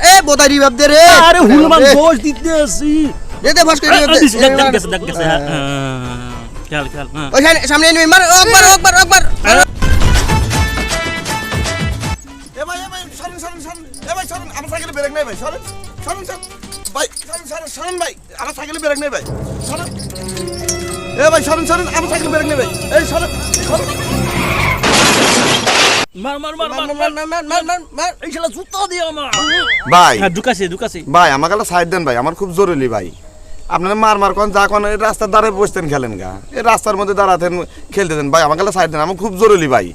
এ বোতারি বাপ দে রে আরে হনুমান দোষ দিতে আসি দে ফস করে দে দেখ গেছে খেল ওই সামনে নিয়ে মার একবার এ ভাই সরেন এ ভাই সরেন আমার সাইকেলে ব্রেক নাই ভাই সরেন ভাই সরেন ভাই আমার সাইকেলে ব্রেক নাই ভাই সরেন এ ভাই সরেন আমার সাইকেলে ব্রেক নাই ভাই এই সরেন মার এই শালা জুতা দিয়ে আমার ভাই হ্যাঁ ঢুকাছি ভাই আমাকে সাইড দেন ভাই আমার খুব জরুরি ভাই আপনারা মার কোন যা কোন রাস্তার ধারে বসতেন খেলেন গা এই রাস্তার মধ্যে দাঁড়াতেন খেলতে দেন ভাই আমাকে সাইড দেন আমার খুব জরুরি ভাই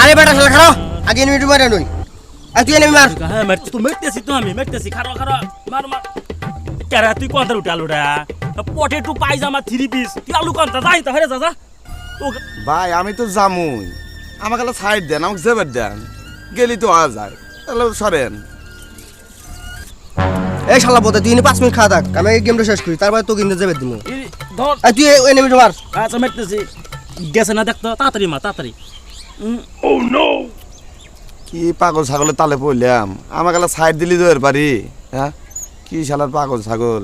আরে বেটা শালা খারাপ আগে নিয়ে মারে নই আর তুই এনে মার হ্যাঁ মারতেছি তো আমি খারাপ মার কেরা তুই কোনটা উঠে আলুটা পটেটো পায়জামা 3 পিস তুই আলু কোনটা যাই তো হেরে যা ভাই আমি তো জামুই আমাকে সাইড দেন আমাকে জেবের দেন গেলি তো আ যায় তাহলে সরেন এই শালা বোতা তুই 5 মিনিট খাওয়া থাক আমি এই গেমটা শেষ করি তারপর তো কিন্তু যাবে দিমু ধর আর তুই এনে মার আচ্ছা মারতেছি গেছে না দেখতো তাড়াতাড়ি মা তাড়াতাড়ি ও নো কি পাগল ছাগলের তালে পড়লাম আমাকে সাইড দিলি তো এর পারি হ্যাঁ কি শালার পাগল ছাগল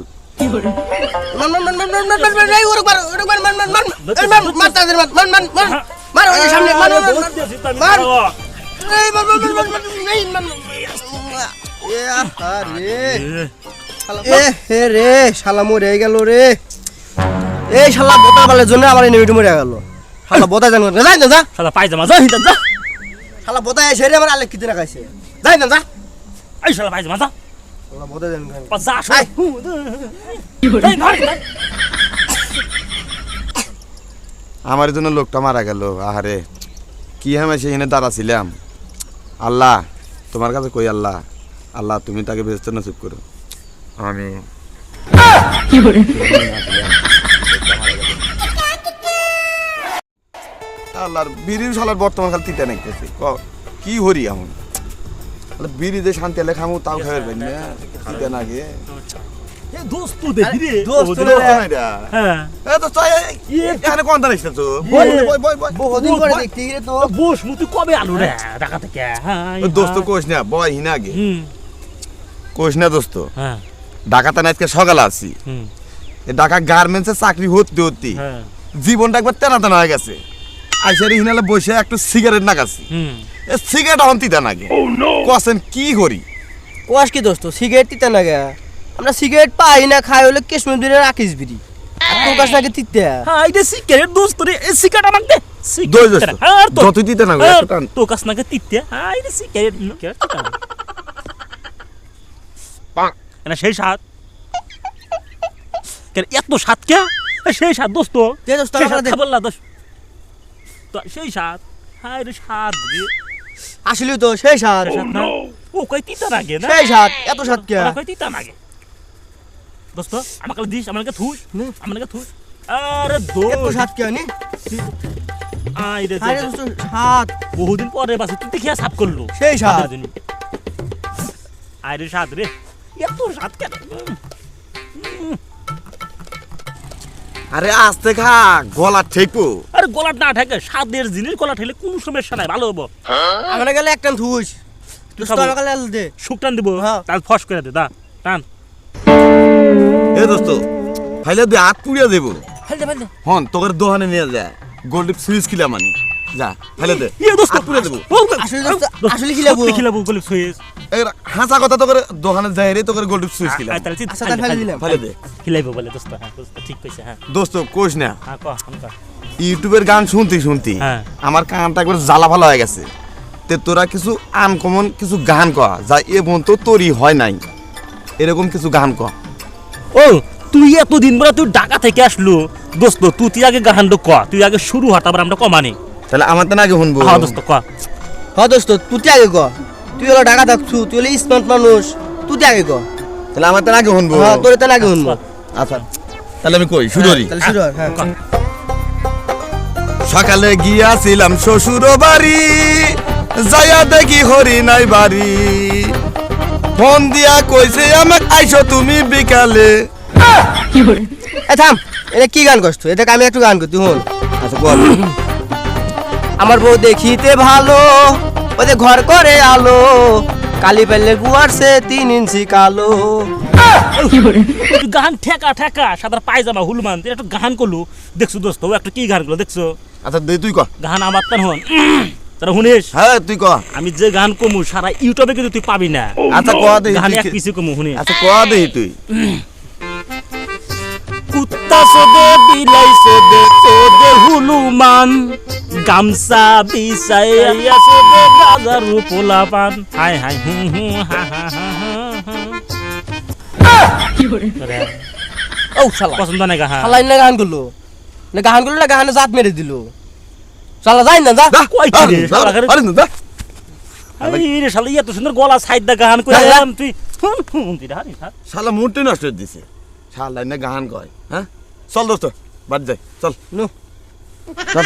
শালা মরে গেল রে এই শালা বোতা বালের জন্য আমার এনে মরে গেল শালা বোতা জানো যাই না যা শালা পায়জামা যা হিটা যা শালা বোতা এসে রে আমার আলেক কিতে রাখাইছে যাই না যা এই শালা পায়জামা যা শালা বোতা জানো যা শালা এই ধর আমার জন্য লোকটা মারা গেল আহারে কি আমি সেখানে দাঁড়াছিলাম আল্লাহ তোমার কাছে কই আল্লাহ তুমি তাকে বেহেশতে নসিব করো আমি আল্লাহর বিড়ির শালার বর্তমান কাল তিতা নাইতেছি কি হরি এখন বিড়িতে শান্তি এলে খামু তাও খাবে না তিতা নাগে দোস্ত দেখি রে দোস্ত রে হ্যাঁ এ তো চাই এখানে কোন দাঁড়াইছ তো বই বহুদিন পরে দেখতে রে তো বস মুতি কবে আলু রে ঢাকা থেকে হ্যাঁ দোস্ত কোশ না বয় হিনা আগে কোশ না দোস্ত হ্যাঁ ঢাকাতে না আজকে সকালে আসি ঢাকা গার্মেন্টসে চাকরি হতে জীবনটা একবার তেনা হয়ে গেছে আইসারি হিনালে বসে একটু সিগারেট নাগাছি সিগারেট হন তিতা নাগে কোসেন কি করি কোয়াস কি দোস্ত সিগারেট তিতা নাগে আমরা সিগারেট পাই না খাই হলে কাশ্মীর দিনে রাখিস বিড়ি তোর কাছে নাকি তিতা হ্যাঁ এটা সিগারেট দোস্ত রে এই সিগারেট আমাকে দে সিগারেট আর যত তিতা নাগে তোর কাছে নাকি তিতা হ্যাঁ এটা সিগারেট তিতা পাক না সেই সাত কেন এত সাত কে সেই সাত দোস্ত দে দোস্ত দে বললা দোস্ত তো সেই সাত হাই রে সাত রে আসলে তো সেই সাত ও কই তিতা লাগে না সেই সাত এত সাত কে কই তিতা লাগে দোস্ত আমাকে দিস আমাকে থুস আমাকে থুস আরে দোস্ত এত সাত কে নি আই রে দোস্ত সাত বহুদিন পরে বাসে তুই দেখিয়া সাপ করলো সেই সাত আই রে সাত রে এত সাত কে আরে আস্তে খা গলা ঠেকো আরে গলা না ঠেকে সাদের জিনিস গলা ঠেলে কোনো সমস্যা নাই ভালো হবো আমরা গেলে একটা থুস দোস্ত আমাকে লাল দে শুকটান দিব তাল ফস করে দে দা টান এ দোস্ত ফাইলে দে হাত পুড়িয়া দেব ফেলতে হন তোর দোকানে নিয়ে যা গোল্ড সুইচ কিলা মানি যা ফাইলে দে ইয়ে দোস্ত পুড়িয়া দেব আসলে দোস্ত আসলে খিলাবো গোল্ড সুইচ হাসা কথা তোর দোকানে যাই রে তোর গোল্ড সুইচ কিলা আচ্ছা তাহলে ফেলে দিলাম ফাইলে দে খিলাইবো বলে দোস্ত হ্যাঁ দোস্ত ঠিক কইছে হ্যাঁ দোস্ত কোশ না হ্যাঁ ক আমকা ইউটিউবের গান শুনতি আমার কানটা একবার জ্বালা ভালো হয়ে গেছে তে তোরা কিছু আনকমন কিছু গান কয়া যা এ পর্যন্ত তোরই হয় নাই এরকম কিছু গান ক ও তুই এতদিন পরে তুই ঢাকা থেকে আসলো দোস্ত তুই আগে গানটা ক তুই আগে শুরু হ তারপর আমরা কমানি তাহলে আমার তো আগে শুনবো হ্যাঁ দোস্ত ক হ্যাঁ দোস্ত তুই আগে ক তুই হলো ঢাকা থাকছু তুই হলো স্মার্ট মানুষ তুই আগে ক তাহলে আমার তো আগে শুনবো হ্যাঁ তোর তো আগে শুনবো আচ্ছা তাহলে আমি কই শুরু করি তাহলে শুরু হ্যাঁ সকালে গিয়াছিলাম শ্বশুর বাড়ি যাইয়া দেখি হরি নাই বাড়ি ফোন দিয়া কইছে আমাকে আইসো তুমি বিকালে এ থাম এটা কি গান করছ এটা আমি একটু গান করতে হল আচ্ছা বল আমার বউ দেখিতে ভালো, ওই যে ঘর করে আলো, কালি পেলে গুয়ারছে 3 ইঞ্চি কালো। তুই গান ঠেকা ঠেকা সাদার পায়জামা হুলমান তুই একটু গান করলু দেখছো দোস্ত ও একটা কি গান করলো দেখছো আচ্ছা দে তুই ক। গান আমার তার হন তোরা শুনিস হ্যাঁ তুই ক। আমি যে গান কমু সারা ইউটিউবে কিন্তু তুই পাবি না আচ্ছা ক দে গান এক পিছে কমু শুনিস আচ্ছা ক দে তুই। কুত্তা সোদে বিলাই সোদে হুলুমান গামছা বিছাইয়া সোদে গাজারু পোলা পান হাই হাই হু হু হা হা হা হা। ও শালা পছন্দ নাই গাহা শালা ইন্না গান করলো না, গান করলো না গানে জাত মেরে দিল। শালা যাই না যা। যা, কইছি রে, যা, শালা ঘরে- আরে না, যা। এই রে শালা এত সুন্দর গলা সাইড দা গান কইরা যা, যা। তুই তুই হারি হার শালা মুডটাই নষ্ট করে দিছে। শালা না গান কয় হ্যাঁ। চল দোস্ত বাদ যাই চল নো চল।